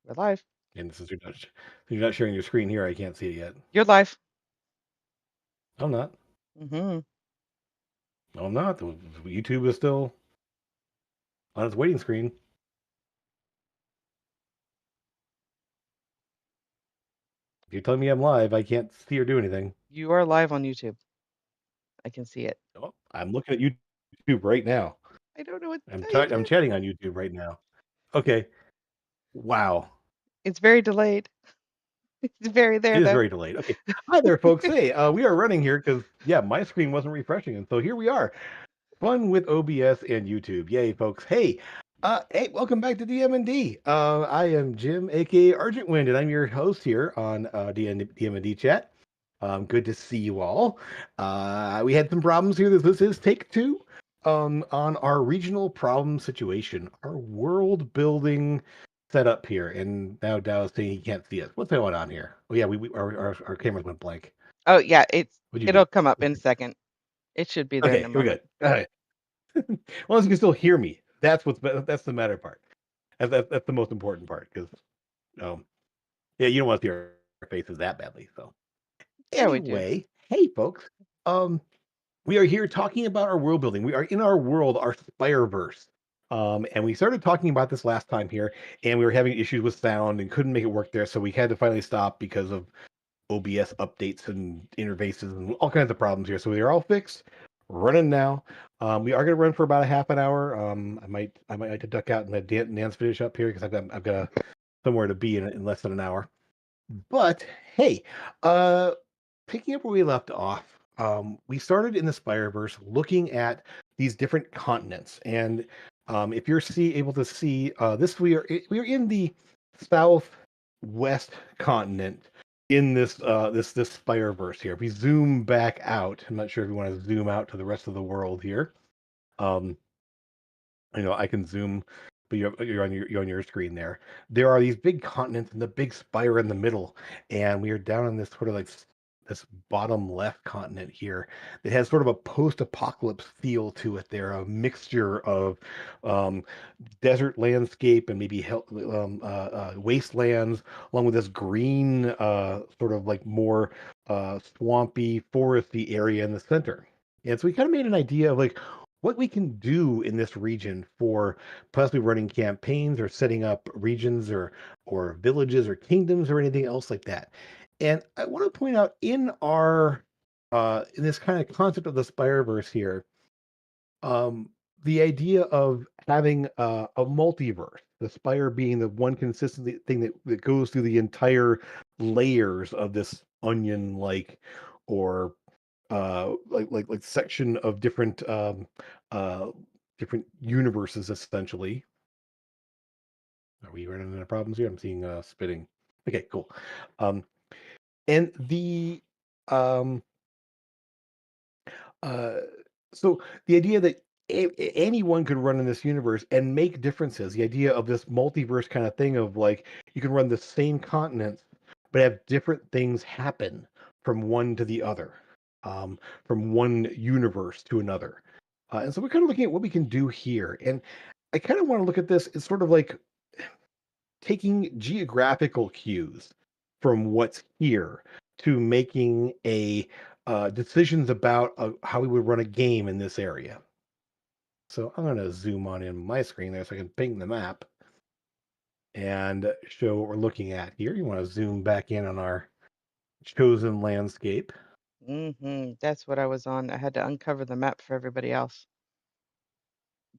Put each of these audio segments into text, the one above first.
We're live. And since you're not sharing your screen here, I can't see it yet. You're live. I'm not. Hmm. No, I'm not. YouTube is still on its waiting screen. If you're telling me I'm live, I can't see or do anything. You are live on YouTube. I can see it. Oh, I'm looking at YouTube right now. I don't know what to I'm tell you, I'm Jim. chatting on YouTube right now. Okay. Wow. It's very delayed. It's very there, It is though. very delayed. Okay. Hi there, folks. Hey, we are running here because yeah, my screen wasn't refreshing, and so here we are. Fun with OBS and YouTube. Yay, folks. Hey, welcome back to DM&D. I am Jim, aka Argent Wind, and I'm your host here on DM&D chat. Good to see you all. We had some problems here. This is take two on our regional problem situation, our world building setup here. And now Dow is saying he can't see us. What's going on here? Oh yeah, our cameras went blank. Oh, yeah, What'd you it'll do? come up in a second. It should be there in a Okay, we're moment. good. All right. As long as you can still hear me, that's the matter part. That's the most important part because um yeah, you don't want to see our faces that badly. So Yeah, we do. anyway, hey folks, um we are here talking about our world building. We are in our world, our Spireverse. And we started talking about this last time here, and we were having issues with sound and couldn't make it work there, so we had to finally stop because of OBS updates and interfaces and all kinds of problems here. So they are all fixed, running now. We are going to run for about a half an hour. I might have to duck out and let Nance finish up here because I've got somewhere to be in less than an hour. But hey, uh, picking up where we left off, we started in the Spireverse looking at these different continents, and if you're able to see this, we are in the southwest continent in this Spireverse here. If we zoom back out, I'm not sure if you want to zoom out to the rest of the world here. Um, I can zoom, but you're on your screen there. There are these big continents and the big spire in the middle, and we are down in this sort of like this bottom left continent here that has sort of a post-apocalypse feel to it. There, a mixture of um, desert landscape and maybe wastelands, along with this green, sort of like more swampy, foresty area in the center. And so we kind of made an idea of like what we can do in this region for possibly running campaigns or setting up regions or villages or kingdoms or anything else like that. And I want to point out in this kind of concept of the Spireverse here, um, the idea of having a multiverse, the Spire being the one consistent thing that goes through the entire layers of this onion like or like section of uh different universes essentially. Are we running into problems here? I'm seeing spitting. Okay, cool. Um and the um uh so the idea that anyone could run in this universe and make differences, the idea of this multiverse kind of thing of like you can run the same continents but have different things happen from one to the other, from one universe to another. And so we're kind of looking at what we can do here. And I kind of want to look at this as sort of like taking geographical cues from what's here to making a decisions about how we would run a game in this area. So I'm going to zoom on in my screen there so I can ping the map and show what we're looking at here. You want to zoom back in on our chosen landscape. That's what I was on. I had to uncover the map for everybody else.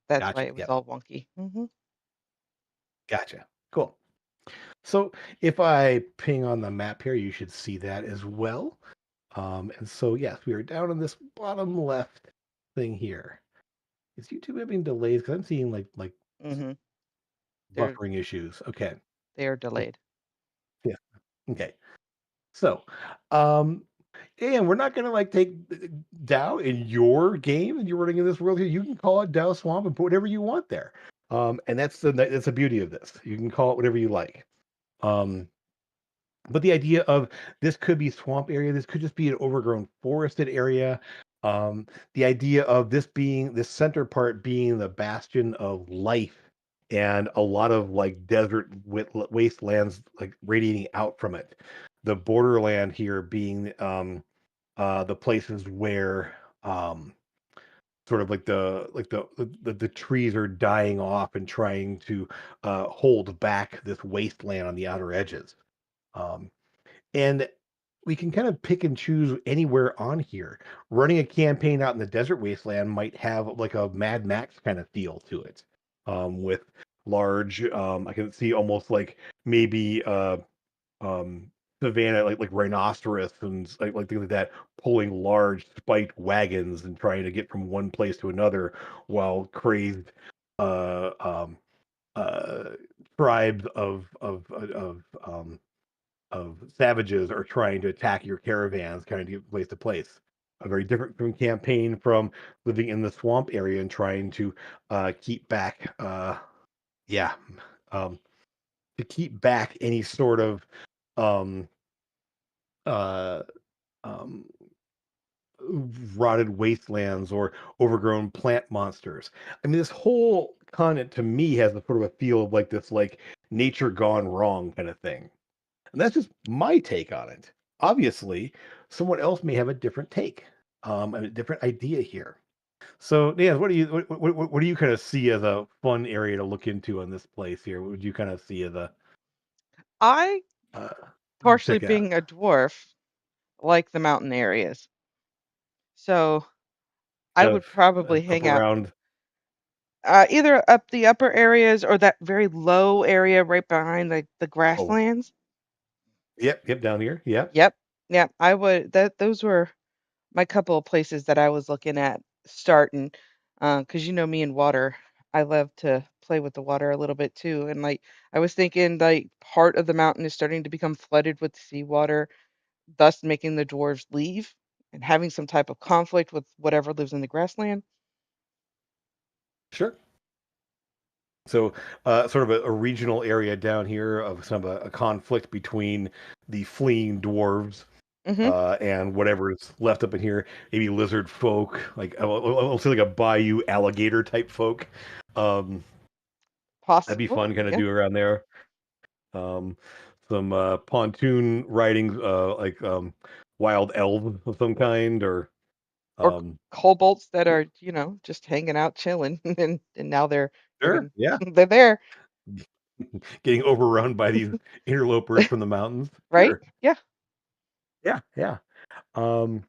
That's why Gotcha. it was Yep. all wonky. Gotcha. Cool. So if I ping on the map here, you should see that as well. And so yes, we are down in this bottom left thing here. Is YouTube having delays? Because I'm seeing like Mm-hmm. They're buffering issues. Okay. they are delayed. Yeah. Okay. So, um, and we're not gonna like take Dow in your game and you're running in this world here. You can call it Dow Swamp and put whatever you want there. And that's the beauty of this. You can call it whatever you like. Um, but the idea of this could be swamp area, this could just be an overgrown forested area. The idea of this center part being the bastion of life and a lot of like desert wastelands like radiating out from it. The borderland here being the places where um sort of like the trees are dying off and trying to hold back this wasteland on the outer edges. Um, and we can kind of pick and choose anywhere on here. Running a campaign out in the desert wasteland might have like a Mad Max kind of feel to it, with large. I can see almost like maybe um, savannah, like rhinoceros and like things like that, pulling large spiked wagons and trying to get from one place to another, while crazed uh, um, uh, tribes of savages are trying to attack your caravans, kind of get place to place. A very different from campaign from living in the swamp area and trying to keep back, yeah, um, to keep back any sort of um, uh, um, rotted wastelands or overgrown plant monsters. I mean, this whole continent to me has a sort of a feel of like this, like nature gone wrong kind of thing. And that's just my take on it. Obviously, someone else may have a different take, and a different idea here. So, Dan, what do you kind of see as a fun area to look into on this place here? What would you kind of see as a I, uh, partially check out? being a dwarf, like the mountain areas. So I Kind would of probably up hang out around. either up the upper areas or that very low area right behind the Oh, grasslands. yep, down here. Yep, Yep. Yep. I would those were my couple of places that I was looking at starting. 'Cause you know me and water. I love to play with the water a little bit too. And like I was thinking like part of the mountain is starting to become flooded with seawater, thus making the dwarves leave and having some type of conflict with whatever lives in the grassland. sure. So, sort of a regional area down here of some a conflict between the fleeing dwarves Mm-hmm. and whatever is left up in here. Maybe lizard folk, like I'll say like a bayou alligator type folk. Um, that'd be Possible. fun, kind of Yeah. do around there. Um, some pontoon riding, like wild elves of some kind, or Or um, kobolds that are, just hanging out chilling and now they're sure, gonna yeah, they're there, getting overrun by these interlopers from the mountains. right? Sure, Yeah. yeah, yeah. Um,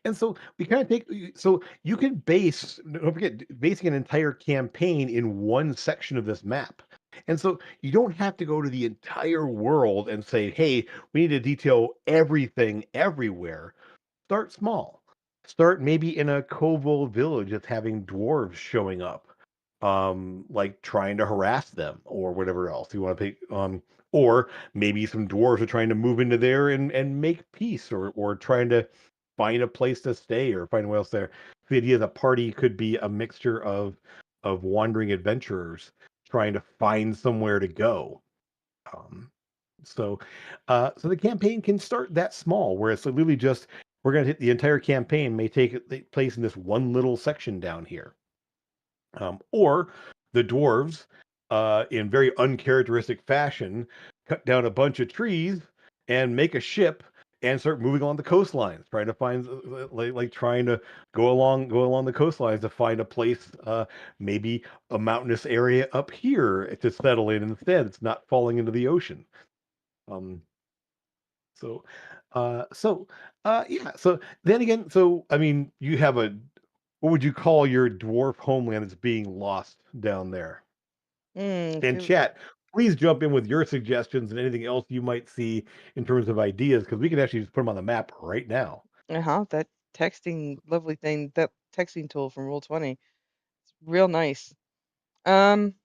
and so we kind of so you can don't forget, basing an entire campaign in one section of this map. And so you don't have to go to the entire world and say, hey, we need to detail everything everywhere. Start small. Start maybe in a Kovo village that's having dwarves showing up, like trying to harass them or whatever else you want to pick. Or maybe some dwarves are trying to move into there and make peace, or trying to find a place to stay or find what else there. The idea the party could be a mixture of wandering adventurers trying to find somewhere to go. Um, so, so the campaign can start that small, where it's literally just we're going to hit the entire campaign may take place in this one little section down here, or the dwarves, in very uncharacteristic fashion, cut down a bunch of trees and make a ship and start moving along the coastlines, trying to find like trying to go along the coastlines to find a place, maybe a mountainous area up here to settle in instead. It's not falling into the ocean. Um, so, yeah. So then again, so I mean, you have a what would you call your dwarf homeland that's being lost down there? And Mm, chat, please jump in with your suggestions and anything else you might see in terms of ideas, because we can actually just put them on the map right now. uh-huh, that texting lovely thing, that texting tool from Roll20. It's real nice. Um,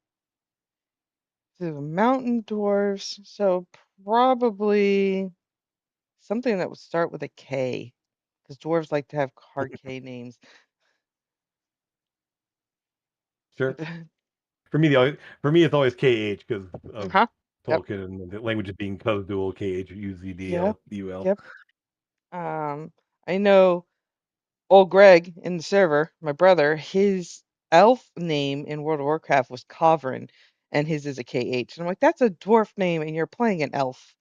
the mountain dwarves, so probably something that would start with a K, because dwarves like to have hard K names. Sure. For me, it's always KH because of Uh-huh. Yep. Tolkien and the language being Khazul, Yep. KHUZDLUL. Yep. I know old Greg in the server, my brother, his elf name in World of Warcraft was Covrin, and his is a KH. And I'm like, that's a dwarf name, and you're playing an elf.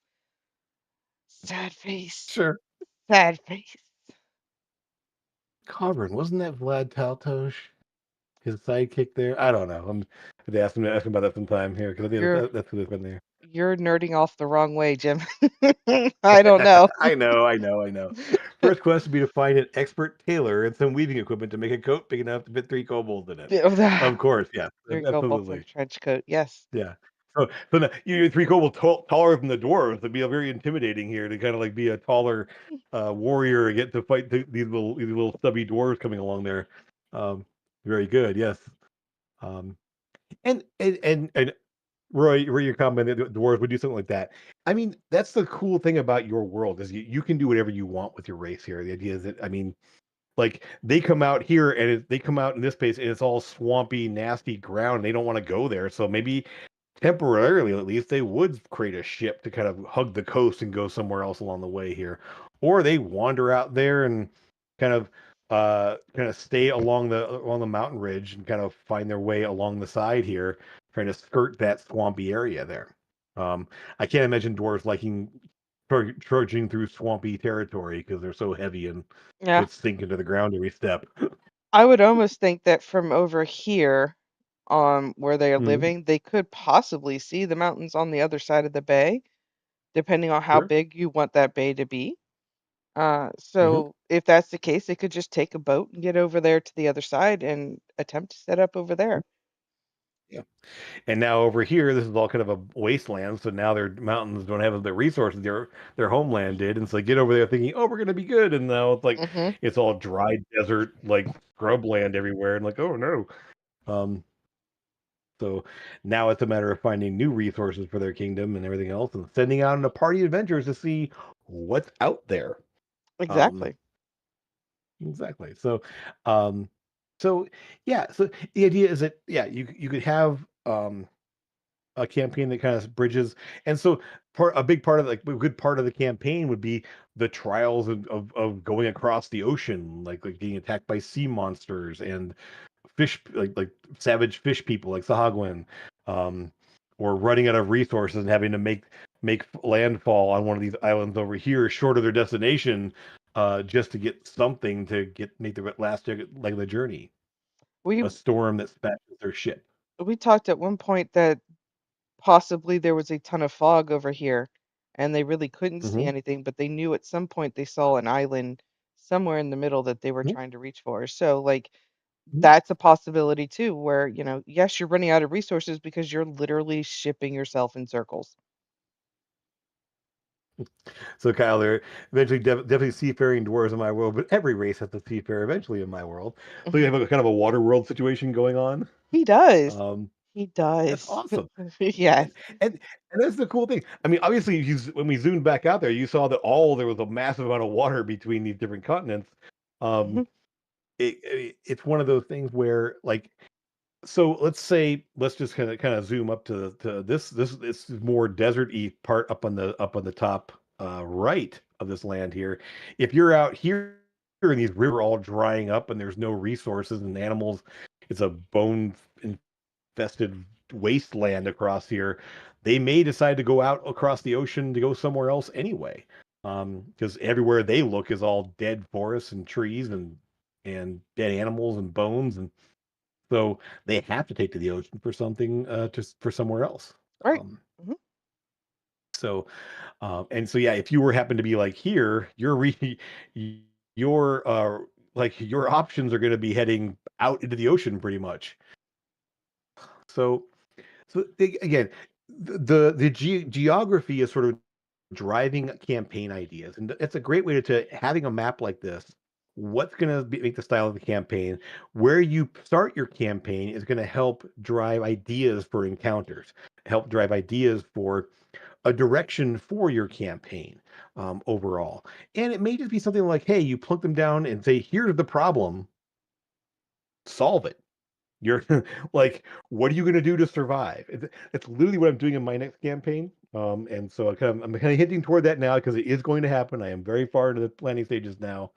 Sad face. Sure. Sad face. Cavern, wasn't that Vlad Taltosh? His sidekick there? I don't know. They ask him about that sometime here because I think You're that's who they've been there. you're nerding off the wrong way, Jim. I don't know. I know. First quest would be to find an expert tailor and some weaving equipment to make a coat big enough to fit three kobolds in it. Of course, yeah, There you go, both in a absolutely, trench coat. Yes. yeah. So now, you're three kobolds taller than the dwarves. It'd be a very intimidating here to kind of like be a taller warrior and get to fight these little stubby dwarves coming along there. Um, very good, yes. Um, and Roy, where your comment that the dwarves would do something like that. I mean, that's the cool thing about your world is you can do whatever you want with your race here. The idea is that I mean, like they come out here and they come out in this place and it's all swampy, nasty ground. And they don't want to go there, so maybe temporarily at least they would create a ship to kind of hug the coast and go somewhere else along the way here, or they wander out there and kind of kind of stay along the mountain ridge and kind of find their way along the side here trying to skirt that swampy area there. um I can't imagine dwarves liking trudging through swampy territory because they're so heavy and Yeah. would sink into the ground every step. I would almost think that from over here, where they are Mhm. living, they could possibly see the mountains on the other side of the bay, depending on how Sure. big you want that bay to be. Hmm. So if that's the case, they could just take a boat and get over there to the other side and attempt to set up over there. Yeah. And now over here, this is all kind of a wasteland. So now their mountains don't have the resources their homeland did, and so they get over there thinking, "Oh, we're going to be good," and now it's like Hmm. it's all dry desert, like scrubland everywhere, and like, oh no. Um, so now it's a matter of finding new resources for their kingdom and everything else, and sending out on a party of adventures to see what's out there. Um, Exactly. exactly. Um, so yeah. So the idea is that yeah, you could have a campaign that kind of bridges. And so a big part of like a good part of the campaign would be the trials of going across the ocean, like getting attacked by sea monsters and fish like savage fish people like Sahagwin, um, or running out of resources and having to make landfall on one of these islands over here short of their destination, just to get something to make the last leg of the journey. We A storm that smashes their ship. we talked at one point that possibly there was a ton of fog over here and they really couldn't see Hmm. anything, but they knew at some point they saw an island somewhere in the middle that they were trying to reach for. So, like, that's a possibility too, where, yes, you're running out of resources because you're literally shipping yourself in circles. So Kyle, there eventually definitely seafaring dwarves in my world, but every race has to seafare eventually in my world. So you have a kind of a water world situation going on. He does. Um, He that's does. awesome, Yes. and that's the cool thing. I mean, obviously, when we zoomed back out there, you saw that there was a massive amount of water between these different continents. Um, Mhm. it's one of those things where like so let's just kind of zoom up to this more desert-y part up on the top right of this land here. If you're out here and these river all drying up and there's no resources and animals, it's a bone infested wasteland across here. They may decide to go out across the ocean to go somewhere else anyway. Because everywhere they look is all dead forests and trees and dead animals and bones, and so they have to take to the ocean for something, for somewhere else. Right. Um, Mhm. and so yeah, if you were happen to be like here, your like your options are going to be heading out into the ocean pretty much. So again, the geography is sort of driving campaign ideas, and it's a great way to having a map like this. What's going to make the style of the campaign? Where you start your campaign is going to help drive ideas for encounters, help drive ideas for a direction for your campaign, overall. And it may just be something like, hey, you plunk them down and say, here's the problem, solve it. You're like, what are you going to do to survive? It's literally what I'm doing in my next campaign. And so I'm kind of hinting toward that now because it is going to happen. I am very far into the planning stages now.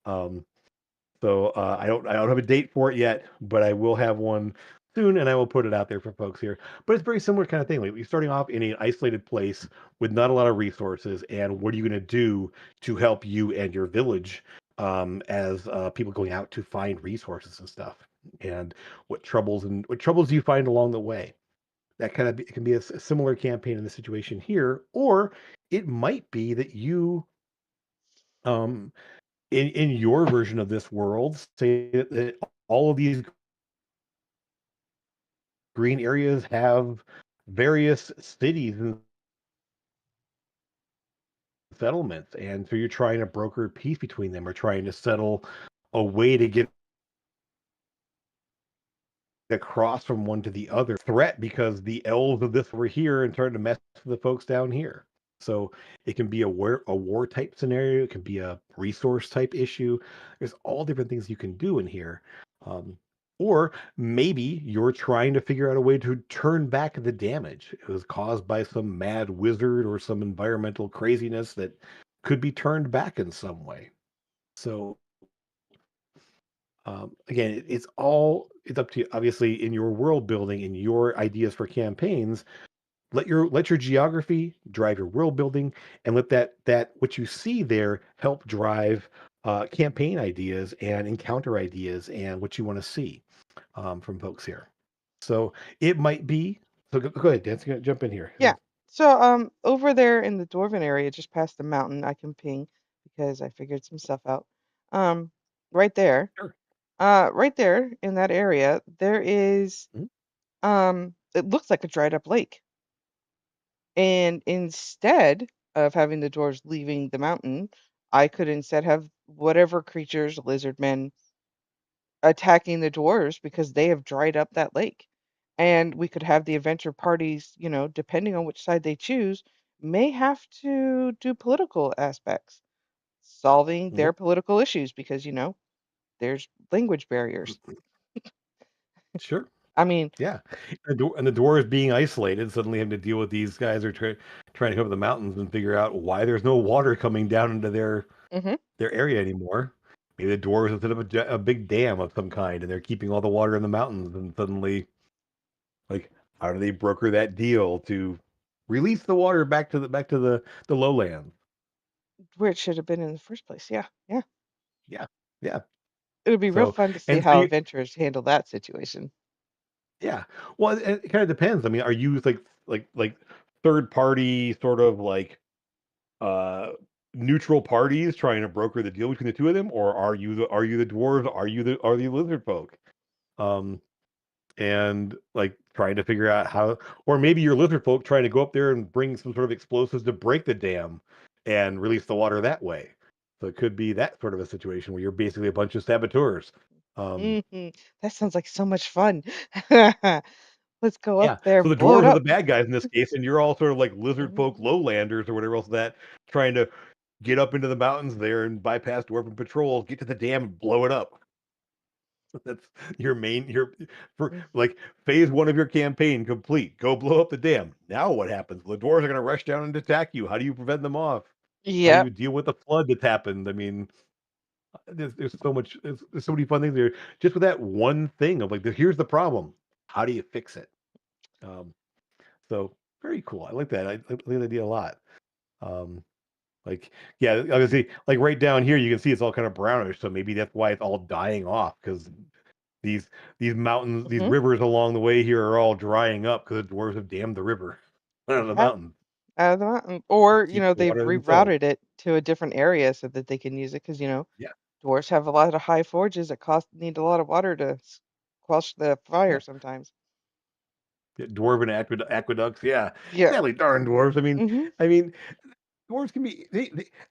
Um, so I don't have a date for it yet, but I will have one soon, and I will put it out there for folks here. But it's very similar kind of thing. Like you're starting off in an isolated place with not a lot of resources, and what are you going to do to help you and your village as people going out to find resources and stuff, and what troubles do you find along the way? That kind of it can be a similar campaign in the situation here, or it might be that you um in your version of this world say that all of these green areas have various cities and settlements, and so you're trying to broker peace between them or trying to settle a way to get across from one to the other threat because the elves of this were here and starting to mess with the folks down here. So it can be a war type scenario. It can be a resource type issue. There's all different things you can do in here. Um, or maybe you're trying to figure out a way to turn back the damage. It was caused by some mad wizard or some environmental craziness that could be turned back in some way. So again, it's up to you. Obviously, in your world building and your ideas for campaigns, let your geography drive your world building, and let that what you see there help drive campaign ideas and encounter ideas and what you want to see from folks here. So it might be. So go ahead, Dan. Jump in here. Yeah. So over there in the Dwarven area, just past the mountain, I can ping because I figured some stuff out. Um, right there, Sure. right there in that area, there is Mhm. it looks like a dried up lake. And instead of having the dwarves leaving the mountain, I could instead have whatever creatures, lizard men, attacking the dwarves because they have dried up that lake. And we could have the adventure parties, depending on which side they choose, may have to do political aspects, solving their Yep. political issues because, there's language barriers. Sure. I mean, Yeah, and the dwarves being isolated, suddenly having to deal with these guys who are trying to come up the mountains and figure out why there's no water coming down into hmm their area anymore. Maybe the dwarves have set up a big dam of some kind, and they're keeping all the water in the mountains. And suddenly, like, how do they broker that deal to release the water back to the lowlands? where it should have been in the first place. Yeah, yeah. Yeah, yeah. It would be real So fun to see and so how you, adventurers handle that situation. yeah. Well, it kind of depends. I mean, are you like third party sort of like uh neutral parties trying to broker the deal between the two of them, or are you the dwarves, are you lizard folk, um and like trying to figure out how, or maybe you're lizard folk trying to go up there and bring some sort of explosives to break the dam and release the water that way. So it could be that sort of a situation where you're basically a bunch of saboteurs. um hmm That sounds like so much fun. Let's go up yeah, there so and the blow it dwarves are the up. bad guys in this case, and you're all sort of like lizard folk Mhm. lowlanders or whatever else that trying to get up into the mountains there and bypass dwarven patrols, get to the dam and blow it up. That's your for Mm. like phase one of your campaign complete. Go blow up the dam. Now what happens? The dwarves are going to rush down and attack you. How do you prevent them off? How do Yep. you deal with the flood that's happened? I mean, there's so many fun things there. Just with that one thing of like, here's the problem. How do you fix it? Um, so very cool. I like that. I like the idea a lot. Um, like, yeah, obviously, like right down here, you can see it's all kind of brownish. So maybe that's why it's all dying off because these these mountains, these hmm rivers along the way here are all drying up because the dwarves have dammed the river out of the Yep. mountain Out of the mountain. to Or, keep the they've water to themselves. rerouted it to a different area so that they can use it because, Yeah, dwarves have a lot of high forges that need a lot of water to quench the fire yeah. sometimes. Yeah, dwarven aqueducts. Yeah, Yeah. exactly. Darn dwarves. I mean, hmm I mean, dwarves can be.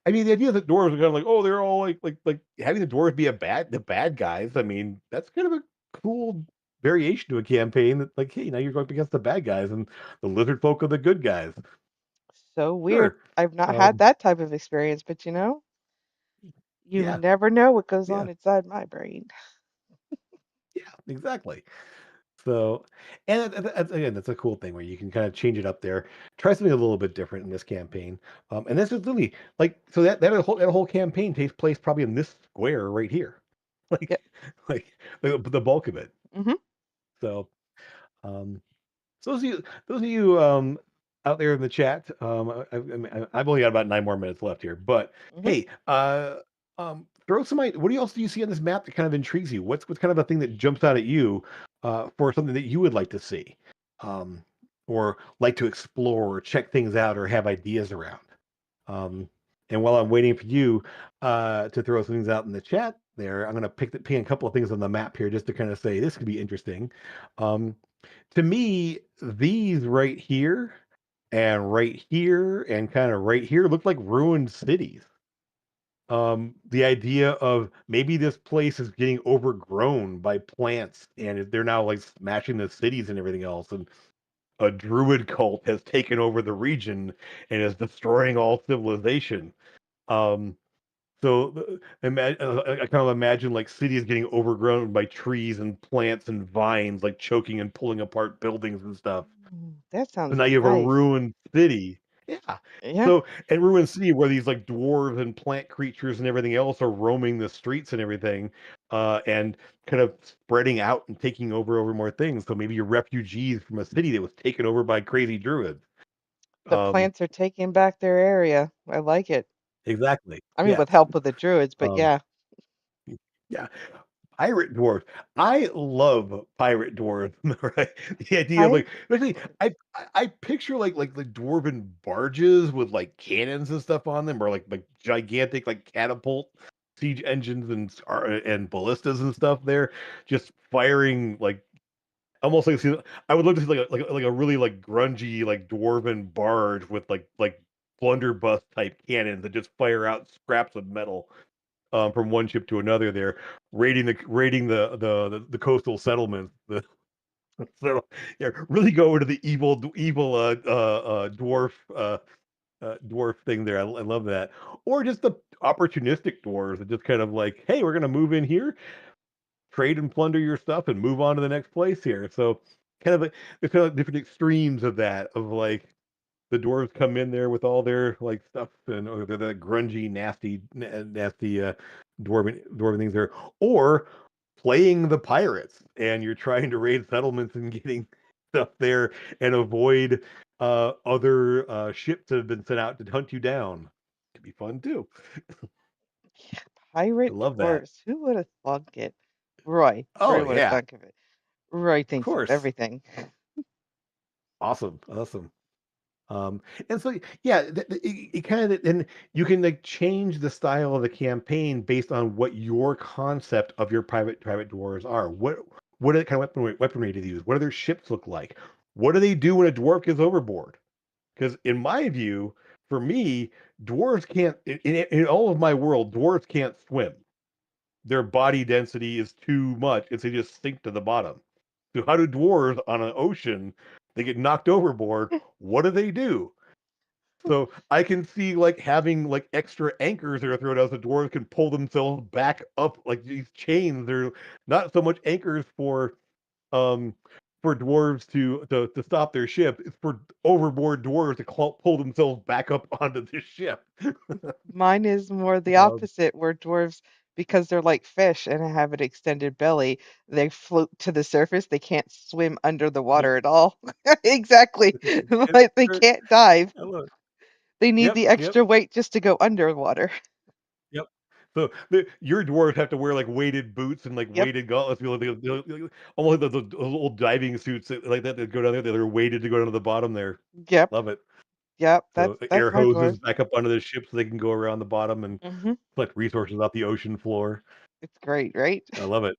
I mean, the idea that dwarves are kind of like, oh, they're all like having the dwarves be the bad guys. I mean, that's kind of a cool variation to a campaign that, like, hey, now you're going up against the bad guys and the lizard folk are the good guys. So weird. Sure. I've not had Um, that type of experience, but you yeah, never know what goes yeah, on inside my brain. yeah, exactly. So, and again, that's a cool thing where you can kind of change it up there, try something a little bit different in this campaign. And this is literally like, so that whole campaign takes place probably in this square right here, like Yep. like the bulk of it. hmm So. Um, so those of you out there in the chat, I've only got about 9 more minutes left here, but Mhm. hey, throw some. What else do you see on this map that kind of intrigues you? What's kind of a thing that jumps out at you for something that you would like to see, um, or like to explore, or check things out, or have ideas around? Um, and while I'm waiting for you to throw some things out in the chat, there, I'm going to ping a couple of things on the map here just to kind of say this could be interesting. Um, to me, these right here and kind of right here look like ruined cities. The idea of maybe this place is getting overgrown by plants and they're now like smashing the cities and everything else, and a druid cult has taken over the region and is destroying all civilization. Um, I kind of imagine like cities getting overgrown by trees and plants and vines, like choking and pulling apart buildings and stuff. That So sounds now you have a nice. ruined city. Yeah. Yeah. So and ruined city where these like dwarves and plant creatures and everything else are roaming the streets and everything, and kind of spreading out and taking over more things. So maybe you're refugees from a city that was taken over by crazy druids. The Um, plants are taking back their area. I like it. exactly. I mean, with Yes. help of the druids, but Um, yeah. yeah. Pirate dwarves. I love pirate dwarves. Right? The idea of I like, especially, I picture like the dwarven barges with like cannons and stuff on them, or like gigantic like catapult siege engines and ballistas and stuff there, just firing like almost like I would love to see like a really like grungy like dwarven barge with like blunderbuss type cannons that just fire out scraps of metal from one ship to another there, raiding the coastal settlements. So yeah, really go into the evil dwarf thing there. I love that. Or just the opportunistic dwarves that just kind of like, hey, we're gonna move in here, trade and plunder your stuff, and move on to the next place here. So kind of there's kind of different extremes of that, of like the dwarves come in there with all their like stuff and or the grungy, nasty dwarven things there, or playing the pirates and you're trying to raid settlements and getting stuff there and avoid other ships that have been sent out to hunt you down. Could be fun too. Yeah, I pirate love that. dwarfs. Who would have thunk it? Roy. Oh Roy would have yeah, thunk of it. Roy of thinks of course. everything. Awesome, awesome. Um, and so yeah, it kind of, and you can like change the style of the campaign based on what your concept of your private dwarves are. What are the kind of weaponry do they use? What do their ships look like? What do they do when a dwarf gets overboard? Because in my view, for me, dwarves can't in all of my world, dwarves can't swim. Their body density is too much, and so they just sink to the bottom. So how do dwarves on an ocean? They get knocked overboard. What do they do? So I can see like having like extra anchors that are thrown out so dwarves can pull themselves back up like these chains. They're not so much anchors um for dwarves to stop their ship. It's for overboard dwarves to pull themselves back up onto the ship. Mine is more the Um, opposite, where dwarves, because they're like fish and have an extended belly, they float to the surface. They can't swim under the yep. water at all. Exactly. Yep. Like they can't dive. I love it. They need Yep. the Yep. extra weight just to go underwater. Yep. So your dwarves have to wear like weighted boots and like Yep. weighted gauntlets, almost like those old diving suits like that go down there. They're weighted to go down to the bottom there. Yep. Love it. Yep. So That's air my hoses dwarves. back up onto the ship so they can go around the bottom and Hmm. collect resources off the ocean floor. It's great, right? I love it.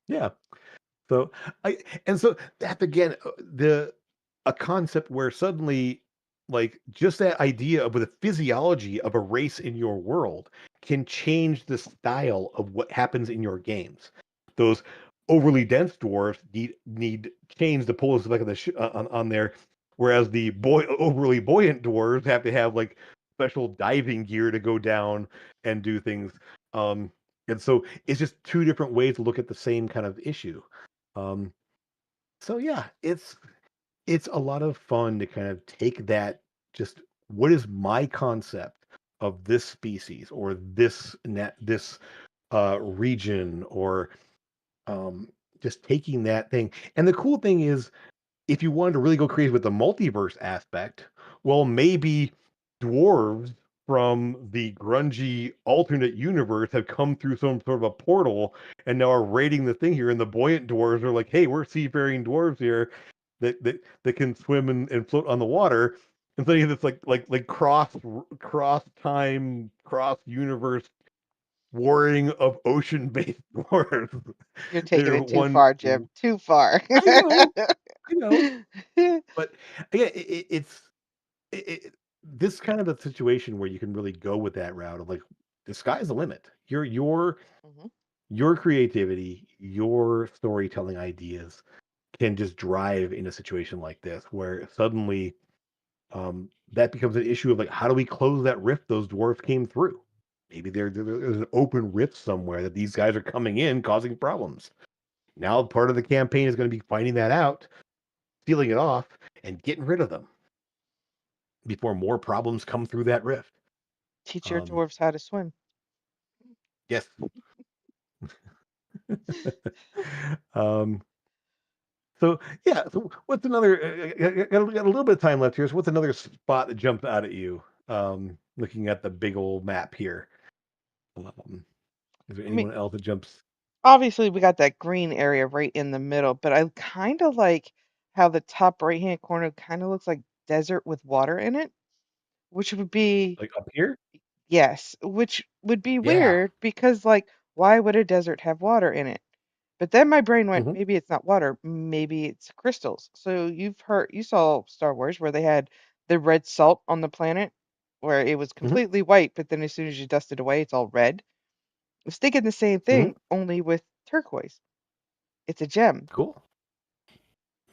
Yeah. So I and so that again the a concept where suddenly like just that idea of the physiology of a race in your world can change the style of what happens in your games. Those overly dense dwarfs need chains to pull us back on there, whereas the overly buoyant dwarves have to have like special diving gear to go down and do things. Um, and so it's just two different ways to look at the same kind of issue. Um, so yeah, it's a lot of fun to kind of take that, just what is my concept of this species or this region, or um just taking that thing. And the cool thing is if you wanted to really go crazy with the multiverse aspect, well, maybe dwarves from the grungy alternate universe have come through some sort of a portal and now are raiding the thing here. And the buoyant dwarves are like, "Hey, we're seafaring dwarves here that can swim and float on the water." And so you have this like cross time, cross universe warring of ocean based dwarves. You're taking They're it too one. far, Jim. Too far. I know, I know. But again, this kind of a situation where you can really go with that route of like the sky's the limit. Mhm. Your creativity, your storytelling ideas can just drive in a situation like this where suddenly that becomes an issue of like how do we close that rift those dwarfs came through? Maybe there's an open rift somewhere that these guys are coming in causing problems. Now part of the campaign is going to be finding that out, sealing it off, and getting rid of them before more problems come through that rift. Teach your Um, dwarves how to swim. yes. um, so yeah. So what's another? Got a little bit of time left here. So what's another spot that jumps out at you? Looking at the big old map here. Um, is there I mean, anyone else that jumps? obviously we got that green area right in the middle, but I kind of like how the top right-hand corner kind of looks like desert with water in it, which would be Like up here? yes, which would be Yeah. weird because like why would a desert have water in it? But then my brain went, Hmm. maybe it's not water, maybe it's crystals. So you saw Star Wars where they had the red salt on the planet where it was Hmm. completely white, but then as soon as you dust it away, it's all red. I was thinking the same Hmm. thing, only with turquoise. It's a gem, Cool.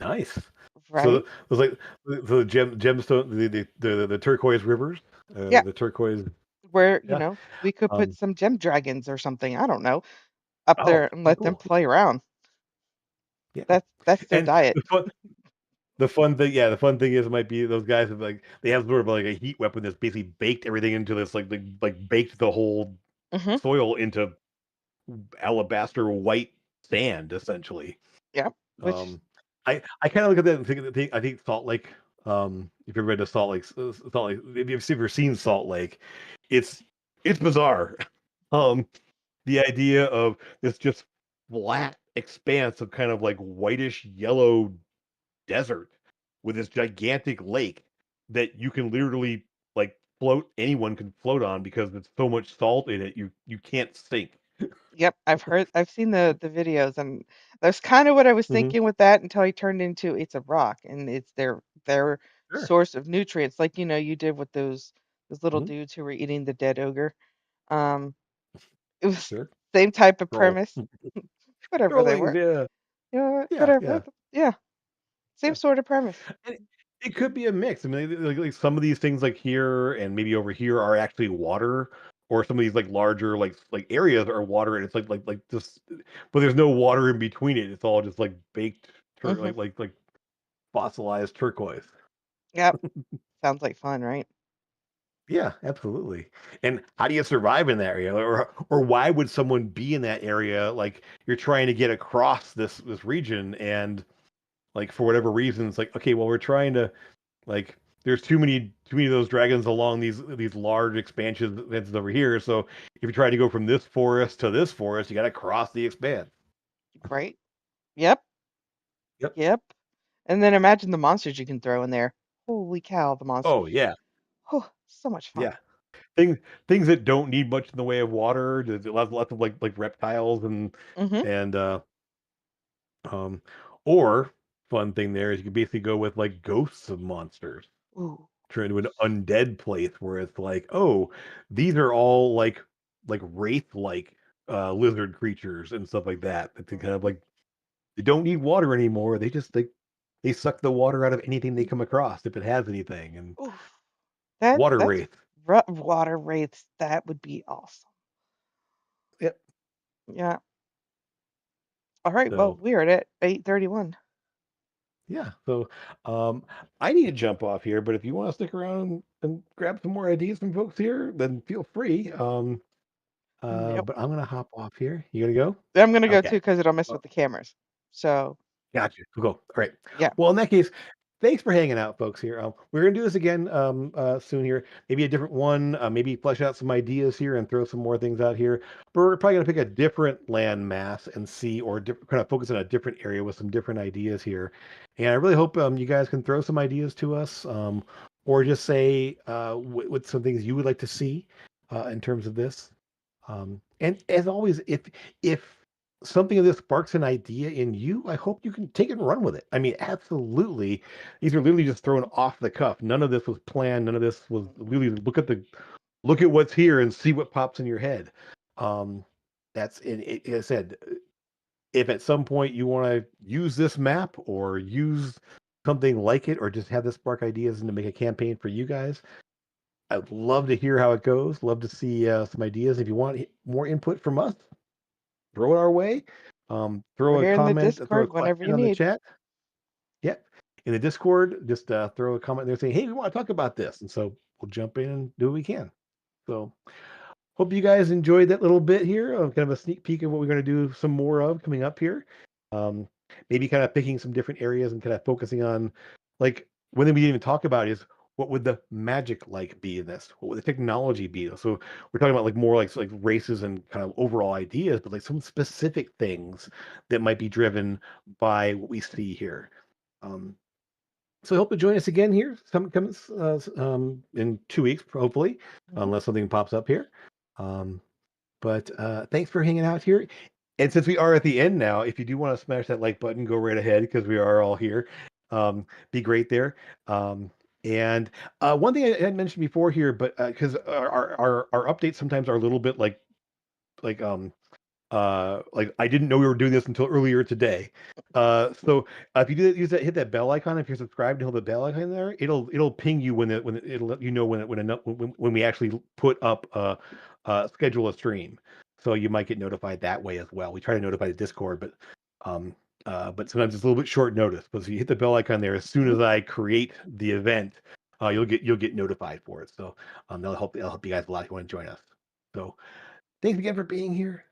Nice. So right? it was like the gemstone, the turquoise rivers, Yeah, the turquoise. where, Yeah. we could put Um. some gem dragons or something, I don't know, up Oh, there and let them cool. play around. Yeah. That's their And diet. the fun thing, yeah, the fun thing is it might be those guys have like they have sort of like a heat weapon that's basically baked everything into this like baked the whole Hmm. soil into alabaster white sand essentially. Yep. Which, Um, I kind of look at that and I think Salt Lake. If you've been to Salt Lake, if you've ever seen Salt Lake, it's it's bizarre. Um, the idea of this just flat expanse of kind of like whitish yellow desert with this gigantic lake that you can literally like float anyone can float on because there's so much salt in it you can't sink. yep, I've seen the videos, and that's kind of what I was Hmm. thinking with that until he turned into it's a rock and it's their Sure. source of nutrients, like you did with those little Hmm. dudes who were eating the dead ogre. Um, it was Sure. same type of Troll. premise, whatever they Trollings, were. yeah. Yeah, Whatever. yeah, Yeah, same yeah. sort of premise. And it could be a mix. I mean, like some of these things like here and maybe over here are actually water, or some of these like larger like areas are water, and it's like just, but there's no water in between it. It's all just like baked, Hmm. like fossilized turquoise. Yep, sounds like fun, right? Yeah, absolutely. And how do you survive in that area, or why would someone be in that area? Like you're trying to get across this region, and like for whatever reason, it's like okay, well we're trying to like there's too many of those dragons along these large expansions that's over here. So if you're trying to go from this forest to this forest, you got to cross the expanse. Right? Yep, Yep. yep. And then imagine the monsters you can throw in there. Holy cow, the Oh monsters. yeah, Oh, so much fun. yeah. Things that don't need much in the way of water. There's lots of like reptiles Hmm. and um or fun thing there is you can basically go with like ghosts of monsters. Ooh. Turn into an undead place where it's like, oh, these are all like wraith like lizard creatures and stuff like that. That they kind of Hmm. like they don't need water anymore. They suck the water out of anything they come across if it has anything. And Ooh. water That's wraith. water wraiths. That would be awesome. Yep. Yeah. All right. Well, So we are at 8:31. yeah. So I need to jump off here, but if you want to stick around and grab some more ideas from folks here, then feel free. Nope. But I'm gonna hop off here. You gonna go? I'm gonna go too Okay. because it'll mess Uh, with the cameras. So. Gotcha. Cool. All right. Yeah. Well, in that case, thanks for hanging out, folks. Here, we're gonna do this again soon. Here, maybe a different one. Maybe flesh out some ideas here and throw some more things out here. But we're probably gonna pick a different land mass and see, or kind of focus on a different area with some different ideas here. And I really hope you guys can throw some ideas to us, or just say what some things you would like to see in terms of this. And as always, if something of this sparks an idea in you, I hope you can take it and run with it. I mean, absolutely. These are literally just thrown off the cuff. None of this was planned. None of this was literally look at what's here and see what pops in your head. Um, that's it, I said, if at some point you want to use this map or use something like it, or just have this spark ideas and to make a campaign for you guys, I'd love to hear how it goes. Love to see some ideas. If you want more input from us, throw it our way. We're Throw a here in the comment, throw a Discord whenever you question on the need. chat. Yep. In the Discord, just throw a comment there saying, hey, we want to talk about this. And so we'll jump in and do what we can. So hope you guys enjoyed that little bit here of kind of a sneak peek of what we're going to do some more of coming up here. Um, Maybe kind of picking some different areas and kind of focusing on, like, one thing we didn't even talk about is what would the magic like be in this? What would the technology be? So we're talking about like more like races and kind of overall ideas, but like some specific things that might be driven by what we see here. Um, so I hope to join us again here. Some comes in 2 weeks, hopefully, Mhm. unless something pops up here. Um, but thanks for hanging out here. And since we are at the end now, if you do want to smash that like button, go right ahead because we are all here. Be great there. Um, and one thing I had mentioned before here, but because our updates sometimes are a little bit like like I didn't know we were doing this until earlier today. So if you do use that, hit that bell icon. If you're subscribed, hold the bell icon there. It'll ping you it'll let you know when we actually put up schedule a stream. So you might get notified that way as well. We try to notify the Discord, um but sometimes it's a little bit short notice. But if you hit the bell icon there, as soon Mhm. as I create the event, you'll get notified for it. So that'll help you guys a lot if you want to join us. So thanks again for being here.